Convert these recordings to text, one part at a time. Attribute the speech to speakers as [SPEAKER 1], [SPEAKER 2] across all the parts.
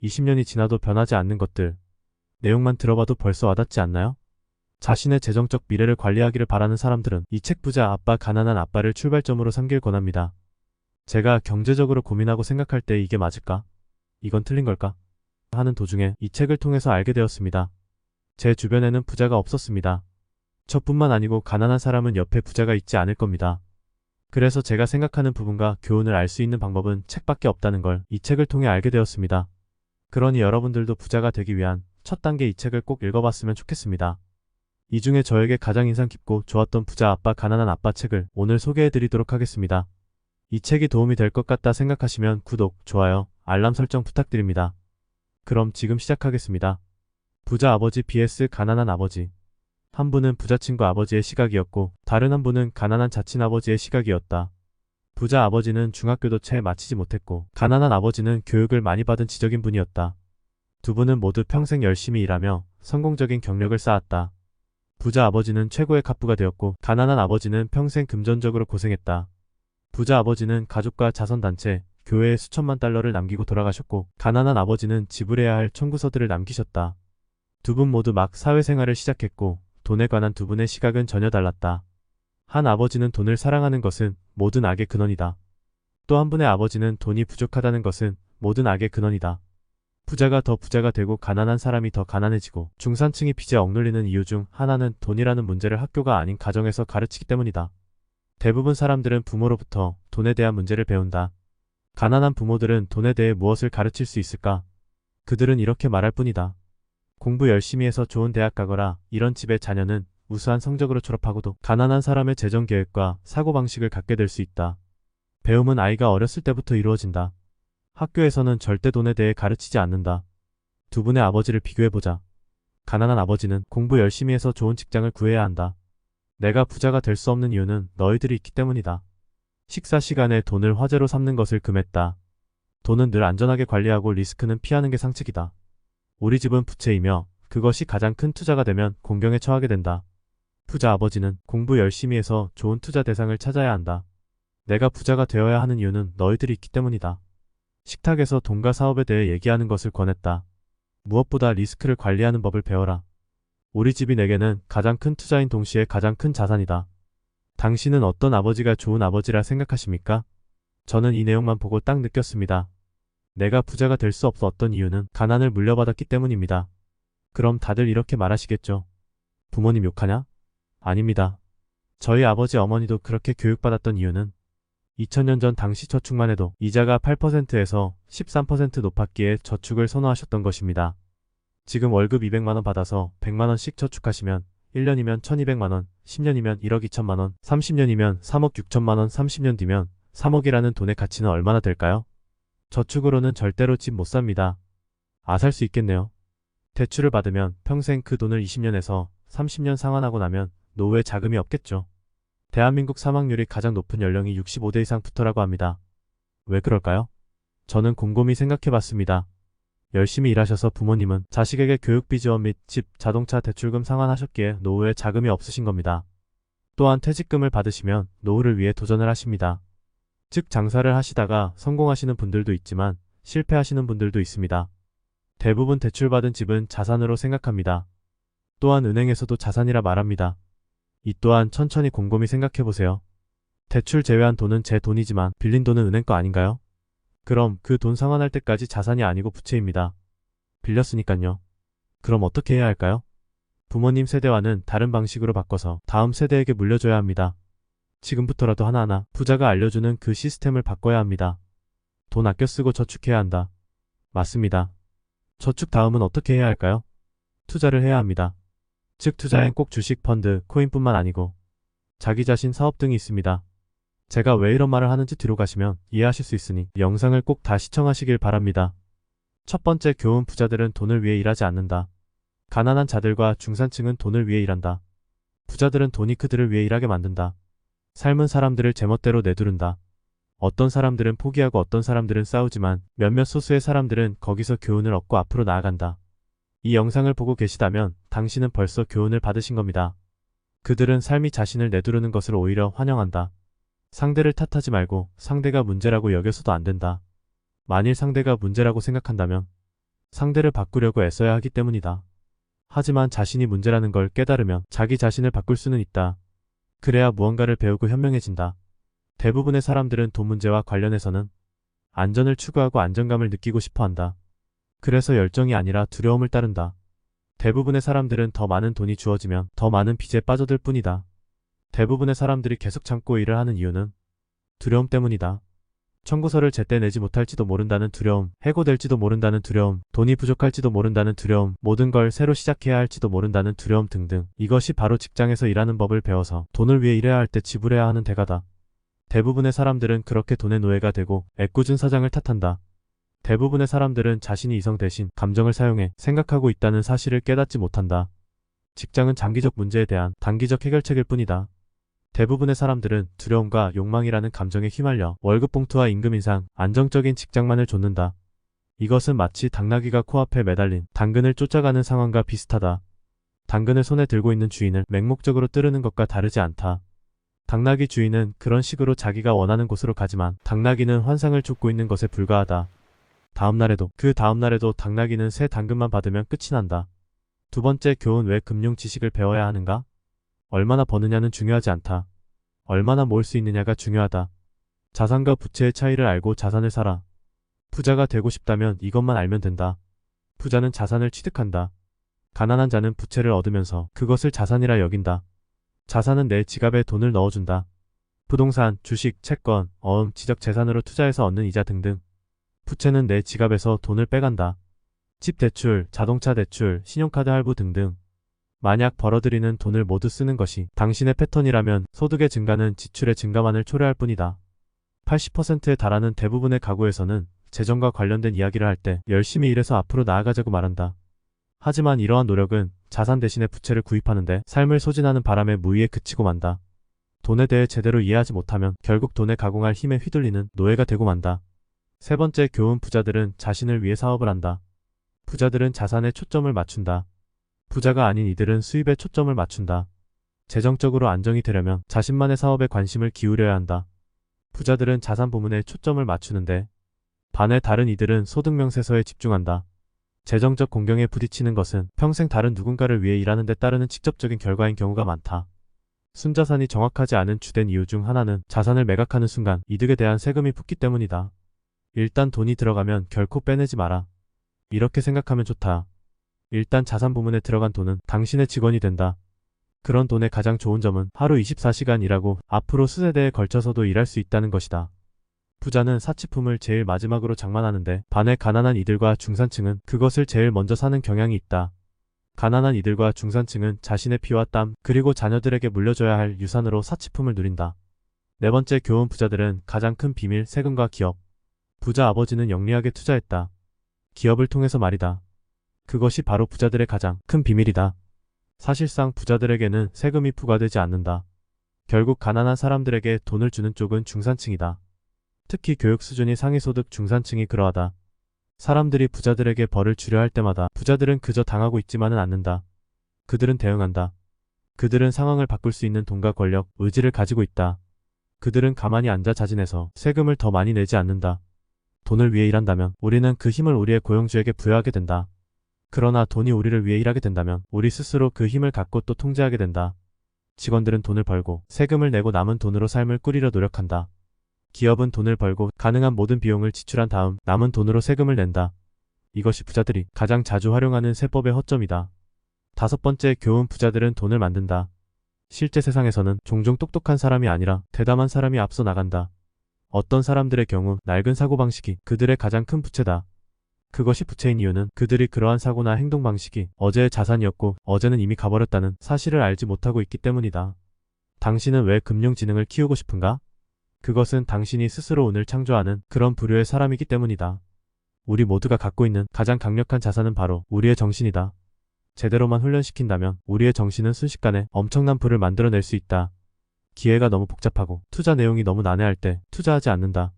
[SPEAKER 1] 20년이 지나도 변하지 않는 것들. 내용만 들어봐도 벌써 와닿지 않나요? 자신의 재정적 미래를 관리하기를 바라는 사람들은 이 책 부자 아빠 가난한 아빠를 출발점으로 삼길 권합니다. 제가 경제적으로 고민하고 생각할 때 이게 맞을까? 이건 틀린 걸까? 하는 도중에 이 책을 통해서 알게 되었습니다. 제 주변에는 부자가 없었습니다. 저뿐만 아니고 가난한 사람은 옆에 부자가 있지 않을 겁니다. 그래서 제가 생각하는 부분과 교훈을 알 수 있는 방법은 책밖에 없다는 걸 이 책을 통해 알게 되었습니다. 그러니 여러분들도 부자가 되기 위한 첫 단계 이 책을 꼭 읽어봤으면 좋겠습니다. 이 중에 저에게 가장 인상 깊고 좋았던 부자 아빠 가난한 아빠 책을 오늘 소개해드리도록 하겠습니다. 이 책이 도움이 될 것 같다 생각하시면 구독, 좋아요, 알람 설정 부탁드립니다. 그럼 지금 시작하겠습니다. 부자 아버지 vs 가난한 아버지. 한 분은 부잣친구 아버지의 시각이었고 다른 한 분은 가난한 자친 아버지의 시각이었다. 부자 아버지는 중학교도 채 마치지 못했고 가난한 아버지는 교육을 많이 받은 지적인 분이었다. 두 분은 모두 평생 열심히 일하며 성공적인 경력을 쌓았다. 부자 아버지는 최고의 갑부가 되었고 가난한 아버지는 평생 금전적으로 고생했다. 부자 아버지는 가족과 자선단체, 교회에 수천만 달러를 남기고 돌아가셨고 가난한 아버지는 지불해야 할 청구서들을 남기셨다. 두 분 모두 막 사회생활을 시작했고 돈에 관한 두 분의 시각은 전혀 달랐다. 한 아버지는 돈을 사랑하는 것은 모든 악의 근원이다. 또 한 분의 아버지는 돈이 부족하다는 것은 모든 악의 근원이다. 부자가 더 부자가 되고 가난한 사람이 더 가난해지고 중산층이 빚에 억눌리는 이유 중 하나는 돈이라는 문제를 학교가 아닌 가정에서 가르치기 때문이다. 대부분 사람들은 부모로부터 돈에 대한 문제를 배운다. 가난한 부모들은 돈에 대해 무엇을 가르칠 수 있을까? 그들은 이렇게 말할 뿐이다. 공부 열심히 해서 좋은 대학 가거라. 이런 집의 자녀는 우수한 성적으로 졸업하고도 가난한 사람의 재정계획과 사고방식을 갖게 될 수 있다. 배움은 아이가 어렸을 때부터 이루어진다. 학교에서는 절대 돈에 대해 가르치지 않는다. 두 분의 아버지를 비교해보자. 가난한 아버지는 공부 열심히 해서 좋은 직장을 구해야 한다. 내가 부자가 될 수 없는 이유는 너희들이 있기 때문이다. 식사 시간에 돈을 화제로 삼는 것을 금했다. 돈은 늘 안전하게 관리하고 리스크는 피하는 게 상책이다. 우리 집은 부채이며 그것이 가장 큰 투자가 되면 공경에 처하게 된다. 부자 아버지는 공부 열심히 해서 좋은 투자 대상을 찾아야 한다. 내가 부자가 되어야 하는 이유는 너희들이 있기 때문이다. 식탁에서 돈과 사업에 대해 얘기하는 것을 권했다. 무엇보다 리스크를 관리하는 법을 배워라. 우리 집이 내게는 가장 큰 투자인 동시에 가장 큰 자산이다. 당신은 어떤 아버지가 좋은 아버지라 생각하십니까? 저는 이 내용만 보고 딱 느꼈습니다. 내가 부자가 될 수 없었던 이유는 가난을 물려받았기 때문입니다. 그럼 다들 이렇게 말하시겠죠. 부모님 욕하냐? 아닙니다. 저희 아버지 어머니도 그렇게 교육받았던 이유는 2000년 전 당시 저축만 해도 이자가 8%에서 13% 높았기에 저축을 선호하셨던 것입니다. 지금 월급 200만원 받아서 100만원씩 저축하시면 1년이면 1200만원, 10년이면 1억 2천만원, 30년이면 3억 6천만원, 30년 뒤면 3억이라는 돈의 가치는 얼마나 될까요? 저축으로는 절대로 집 못 삽니다. 살 수 있겠네요. 대출을 받으면 평생 그 돈을 20년에서 30년 상환하고 나면 노후에 자금이 없겠죠. 대한민국 사망률이 가장 높은 연령이 65대 이상부터라고 합니다. 왜 그럴까요? 저는 곰곰이 생각해봤습니다. 열심히 일하셔서 부모님은 자식에게 교육비 지원 및 집, 자동차 대출금 상환하셨기에 노후에 자금이 없으신 겁니다. 또한 퇴직금을 받으시면 노후를 위해 도전을 하십니다. 즉 장사를 하시다가 성공하시는 분들도 있지만 실패하시는 분들도 있습니다. 대부분 대출받은 집은 자산으로 생각합니다. 또한 은행에서도 자산이라 말합니다. 이 또한 천천히 곰곰이 생각해보세요. 대출 제외한 돈은 제 돈이지만 빌린 돈은 은행 거 아닌가요? 그럼 그 돈 상환할 때까지 자산이 아니고 부채입니다. 빌렸으니깐요. 그럼 어떻게 해야 할까요? 부모님 세대와는 다른 방식으로 바꿔서 다음 세대에게 물려줘야 합니다. 지금부터라도 하나하나 부자가 알려주는 그 시스템을 바꿔야 합니다. 돈 아껴 쓰고 저축해야 한다. 맞습니다. 저축 다음은 어떻게 해야 할까요? 투자를 해야 합니다. 즉 투자엔 꼭 주식, 펀드, 코인뿐만 아니고 자기 자신 사업 등이 있습니다. 제가 왜 이런 말을 하는지 뒤로 가시면 이해하실 수 있으니 영상을 꼭 다 시청하시길 바랍니다. 첫 번째 교훈, 부자들은 돈을 위해 일하지 않는다. 가난한 자들과 중산층은 돈을 위해 일한다. 부자들은 돈이 그들을 위해 일하게 만든다. 삶은 사람들을 제멋대로 내두른다. 어떤 사람들은 포기하고 어떤 사람들은 싸우지만 몇몇 소수의 사람들은 거기서 교훈을 얻고 앞으로 나아간다. 이 영상을 보고 계시다면 당신은 벌써 교훈을 받으신 겁니다. 그들은 삶이 자신을 내두르는 것을 오히려 환영한다. 상대를 탓하지 말고 상대가 문제라고 여겨서도 안 된다. 만일 상대가 문제라고 생각한다면 상대를 바꾸려고 애써야 하기 때문이다. 하지만 자신이 문제라는 걸 깨달으면 자기 자신을 바꿀 수는 있다. 그래야 무언가를 배우고 현명해진다. 대부분의 사람들은 돈 문제와 관련해서는 안전을 추구하고 안정감을 느끼고 싶어 한다. 그래서 열정이 아니라 두려움을 따른다. 대부분의 사람들은 더 많은 돈이 주어지면 더 많은 빚에 빠져들 뿐이다. 대부분의 사람들이 계속 참고 일을 하는 이유는 두려움 때문이다. 청구서를 제때 내지 못할지도 모른다는 두려움, 해고될지도 모른다는 두려움, 돈이 부족할지도 모른다는 두려움, 모든 걸 새로 시작해야 할지도 모른다는 두려움 등등. 이것이 바로 직장에서 일하는 법을 배워서 돈을 위해 일해야 할 때 지불해야 하는 대가다. 대부분의 사람들은 그렇게 돈의 노예가 되고 애꿎은 사장을 탓한다. 대부분의 사람들은 자신이 이성 대신 감정을 사용해 생각하고 있다는 사실을 깨닫지 못한다. 직장은 장기적 문제에 대한 단기적 해결책일 뿐이다. 대부분의 사람들은 두려움과 욕망이라는 감정에 휘말려 월급 봉투와 임금 인상, 안정적인 직장만을 좇는다. 이것은 마치 당나귀가 코앞에 매달린 당근을 쫓아가는 상황과 비슷하다. 당근을 손에 들고 있는 주인을 맹목적으로 뜨르는 것과 다르지 않다. 당나귀 주인은 그런 식으로 자기가 원하는 곳으로 가지만 당나귀는 환상을 쫓고 있는 것에 불과하다. 다음날에도 그 다음날에도 당나귀는 새 당근만 받으면 끝이 난다. 두 번째 교훈. 왜 금융 지식을 배워야 하는가? 얼마나 버느냐는 중요하지 않다. 얼마나 모을 수 있느냐가 중요하다. 자산과 부채의 차이를 알고 자산을 사라. 부자가 되고 싶다면 이것만 알면 된다. 부자는 자산을 취득한다. 가난한 자는 부채를 얻으면서 그것을 자산이라 여긴다. 자산은 내 지갑에 돈을 넣어준다. 부동산, 주식, 채권, 어음, 지적 재산으로 투자해서 얻는 이자 등등. 부채는 내 지갑에서 돈을 빼간다. 집 대출, 자동차 대출, 신용카드 할부 등등. 만약 벌어들이는 돈을 모두 쓰는 것이 당신의 패턴이라면 소득의 증가는 지출의 증가만을 초래할 뿐이다. 80%에 달하는 대부분의 가구에서는 재정과 관련된 이야기를 할 때 열심히 일해서 앞으로 나아가자고 말한다. 하지만 이러한 노력은 자산 대신에 부채를 구입하는데 삶을 소진하는 바람에 무의에 그치고 만다. 돈에 대해 제대로 이해하지 못하면 결국 돈에 가공할 힘에 휘둘리는 노예가 되고 만다. 세 번째 교훈. 부자들은 자신을 위해 사업을 한다. 부자들은 자산에 초점을 맞춘다. 부자가 아닌 이들은 수입에 초점을 맞춘다. 재정적으로 안정이 되려면 자신만의 사업에 관심을 기울여야 한다. 부자들은 자산 부문에 초점을 맞추는데 반해 다른 이들은 소득 명세서에 집중한다. 재정적 공경에 부딪히는 것은 평생 다른 누군가를 위해 일하는 데 따르는 직접적인 결과인 경우가 많다. 순자산이 정확하지 않은 주된 이유 중 하나는 자산을 매각하는 순간 이득에 대한 세금이 붙기 때문이다. 일단 돈이 들어가면 결코 빼내지 마라. 이렇게 생각하면 좋다. 일단 자산 부문에 들어간 돈은 당신의 직원이 된다. 그런 돈의 가장 좋은 점은 하루 24시간 일하고 앞으로 수세대에 걸쳐서도 일할 수 있다는 것이다. 부자는 사치품을 제일 마지막으로 장만하는데 반해 가난한 이들과 중산층은 그것을 제일 먼저 사는 경향이 있다. 가난한 이들과 중산층은 자신의 피와 땀 그리고 자녀들에게 물려줘야 할 유산으로 사치품을 누린다. 네 번째 교훈. 부자들은 가장 큰 비밀. 세금과 기업. 부자 아버지는 영리하게 투자했다. 기업을 통해서 말이다. 그것이 바로 부자들의 가장 큰 비밀이다. 사실상 부자들에게는 세금이 부과되지 않는다. 결국 가난한 사람들에게 돈을 주는 쪽은 중산층이다. 특히 교육 수준이 상위소득 중산층이 그러하다. 사람들이 부자들에게 벌을 주려 할 때마다 부자들은 그저 당하고 있지만은 않는다. 그들은 대응한다. 그들은 상황을 바꿀 수 있는 돈과 권력, 의지를 가지고 있다. 그들은 가만히 앉아 자진해서 세금을 더 많이 내지 않는다. 돈을 위해 일한다면 우리는 그 힘을 우리의 고용주에게 부여하게 된다. 그러나 돈이 우리를 위해 일하게 된다면 우리 스스로 그 힘을 갖고 또 통제하게 된다. 직원들은 돈을 벌고 세금을 내고 남은 돈으로 삶을 꾸리려 노력한다. 기업은 돈을 벌고 가능한 모든 비용을 지출한 다음 남은 돈으로 세금을 낸다. 이것이 부자들이 가장 자주 활용하는 세법의 허점이다. 다섯 번째 교훈. 부자들은 돈을 만든다. 실제 세상에서는 종종 똑똑한 사람이 아니라 대담한 사람이 앞서 나간다. 어떤 사람들의 경우 낡은 사고방식이 그들의 가장 큰 부채다. 그것이 부채인 이유는 그들이 그러한 사고나 행동 방식이 어제의 자산이었고 어제는 이미 가버렸다는 사실을 알지 못하고 있기 때문이다. 당신은 왜 금융지능을 키우고 싶은가? 그것은 당신이 스스로 운을 창조하는 그런 부류의 사람이기 때문이다. 우리 모두가 갖고 있는 가장 강력한 자산은 바로 우리의 정신이다. 제대로만 훈련시킨다면 우리의 정신은 순식간에 엄청난 부를 만들어낼 수 있다. 기회가 너무 복잡하고 투자 내용이 너무 난해할 때 투자하지 않는다.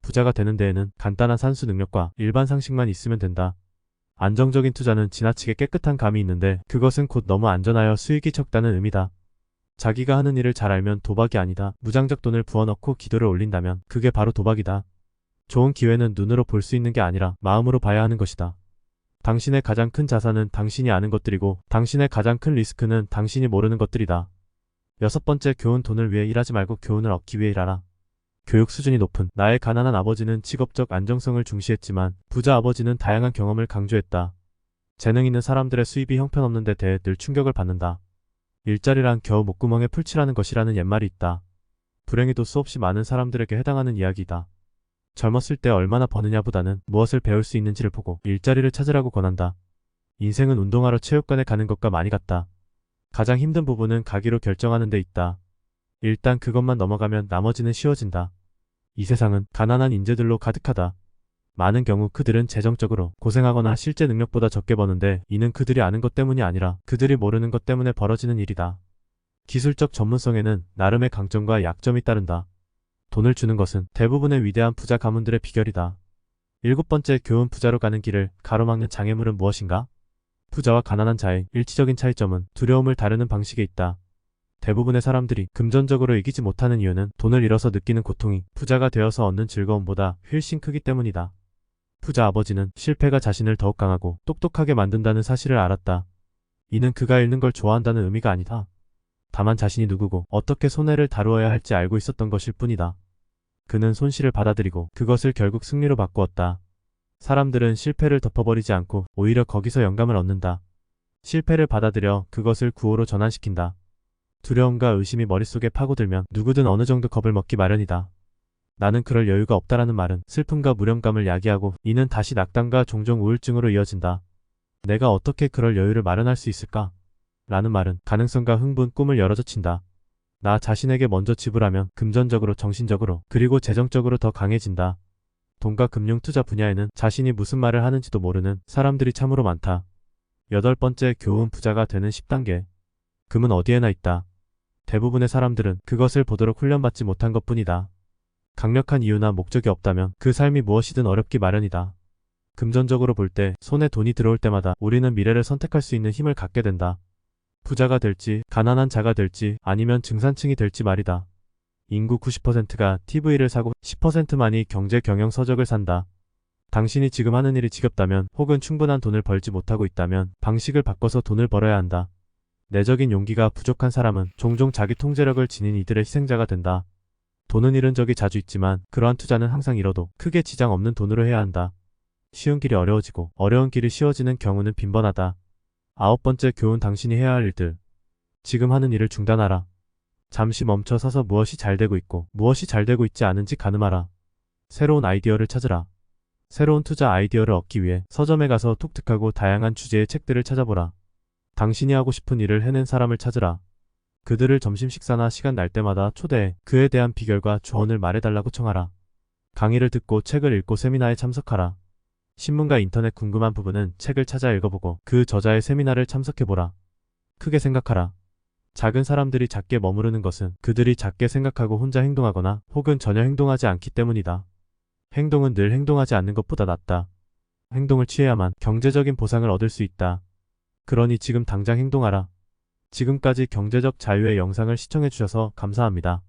[SPEAKER 1] 부자가 되는 데에는 간단한 산수 능력과 일반 상식만 있으면 된다. 안정적인 투자는 지나치게 깨끗한 감이 있는데 그것은 곧 너무 안전하여 수익이 적다는 의미다. 자기가 하는 일을 잘 알면 도박이 아니다. 무장적 돈을 부어넣고 기도를 올린다면 그게 바로 도박이다. 좋은 기회는 눈으로 볼 수 있는 게 아니라 마음으로 봐야 하는 것이다. 당신의 가장 큰 자산은 당신이 아는 것들이고 당신의 가장 큰 리스크는 당신이 모르는 것들이다. 여섯 번째, 교훈. 돈을 위해 일하지 말고 교훈을 얻기 위해 일하라. 교육 수준이 높은 나의 가난한 아버지는 직업적 안정성을 중시했지만 부자 아버지는 다양한 경험을 강조했다. 재능 있는 사람들의 수입이 형편없는 데 대해 늘 충격을 받는다. 일자리란 겨우 목구멍에 풀칠하는 것이라는 옛말이 있다. 불행히도 수없이 많은 사람들에게 해당하는 이야기이다. 젊었을 때 얼마나 버느냐보다는 무엇을 배울 수 있는지를 보고 일자리를 찾으라고 권한다. 인생은 운동하러 체육관에 가는 것과 많이 같다. 가장 힘든 부분은 가기로 결정하는 데 있다. 일단 그것만 넘어가면 나머지는 쉬워진다. 이 세상은 가난한 인재들로 가득하다. 많은 경우 그들은 재정적으로 고생하거나 실제 능력보다 적게 버는데 이는 그들이 아는 것 때문이 아니라 그들이 모르는 것 때문에 벌어지는 일이다. 기술적 전문성에는 나름의 강점과 약점이 따른다. 돈을 주는 것은 대부분의 위대한 부자 가문들의 비결이다. 일곱 번째, 교훈. 부자로 가는 길을 가로막는 장애물은 무엇인가? 부자와 가난한 자의 일치적인 차이점은 두려움을 다루는 방식에 있다. 대부분의 사람들이 금전적으로 이기지 못하는 이유는 돈을 잃어서 느끼는 고통이 부자가 되어서 얻는 즐거움보다 훨씬 크기 때문이다. 부자 아버지는 실패가 자신을 더욱 강하고 똑똑하게 만든다는 사실을 알았다. 이는 그가 잃는 걸 좋아한다는 의미가 아니다. 다만 자신이 누구고 어떻게 손해를 다루어야 할지 알고 있었던 것일 뿐이다. 그는 손실을 받아들이고 그것을 결국 승리로 바꾸었다. 사람들은 실패를 덮어버리지 않고 오히려 거기서 영감을 얻는다. 실패를 받아들여 그것을 구호로 전환시킨다. 두려움과 의심이 머릿속에 파고들면 누구든 어느 정도 겁을 먹기 마련이다. 나는 그럴 여유가 없다라는 말은 슬픔과 무력감을 야기하고 이는 다시 낙담과 종종 우울증으로 이어진다. 내가 어떻게 그럴 여유를 마련할 수 있을까? 라는 말은 가능성과 흥분, 꿈을 열어젖힌다. 나 자신에게 먼저 지불하면 금전적으로, 정신적으로, 그리고 재정적으로 더 강해진다. 돈과 금융 투자 분야에는 자신이 무슨 말을 하는지도 모르는 사람들이 참으로 많다. 여덟 번째, 교훈. 부자가 되는 10단계. 금은 어디에나 있다. 대부분의 사람들은 그것을 보도록 훈련받지 못한 것뿐이다. 강력한 이유나 목적이 없다면 그 삶이 무엇이든 어렵기 마련이다. 금전적으로 볼 때 손에 돈이 들어올 때마다 우리는 미래를 선택할 수 있는 힘을 갖게 된다. 부자가 될지, 가난한 자가 될지, 아니면 중산층이 될지 말이다. 인구 90%가 TV를 사고 10%만이 경제 경영 서적을 산다. 당신이 지금 하는 일이 지겹다면 혹은 충분한 돈을 벌지 못하고 있다면 방식을 바꿔서 돈을 벌어야 한다. 내적인 용기가 부족한 사람은 종종 자기 통제력을 지닌 이들의 희생자가 된다. 돈은 잃은 적이 자주 있지만 그러한 투자는 항상 잃어도 크게 지장 없는 돈으로 해야 한다. 쉬운 길이 어려워지고 어려운 길이 쉬워지는 경우는 빈번하다. 아홉 번째, 교훈. 당신이 해야 할 일들. 지금 하는 일을 중단하라. 잠시 멈춰 서서 무엇이 잘 되고 있고 무엇이 잘 되고 있지 않은지 가늠하라. 새로운 아이디어를 찾으라. 새로운 투자 아이디어를 얻기 위해 서점에 가서 독특하고 다양한 주제의 책들을 찾아보라. 당신이 하고 싶은 일을 해낸 사람을 찾으라. 그들을 점심 식사나 시간 날 때마다 초대해 그에 대한 비결과 조언을 말해달라고 청하라. 강의를 듣고 책을 읽고 세미나에 참석하라. 신문과 인터넷 궁금한 부분은 책을 찾아 읽어보고 그 저자의 세미나를 참석해보라. 크게 생각하라. 작은 사람들이 작게 머무르는 것은 그들이 작게 생각하고 혼자 행동하거나 혹은 전혀 행동하지 않기 때문이다. 행동은 늘 행동하지 않는 것보다 낫다. 행동을 취해야만 경제적인 보상을 얻을 수 있다. 그러니 지금 당장 행동하라. 지금까지 경제적 자유의 영상을 시청해주셔서 감사합니다.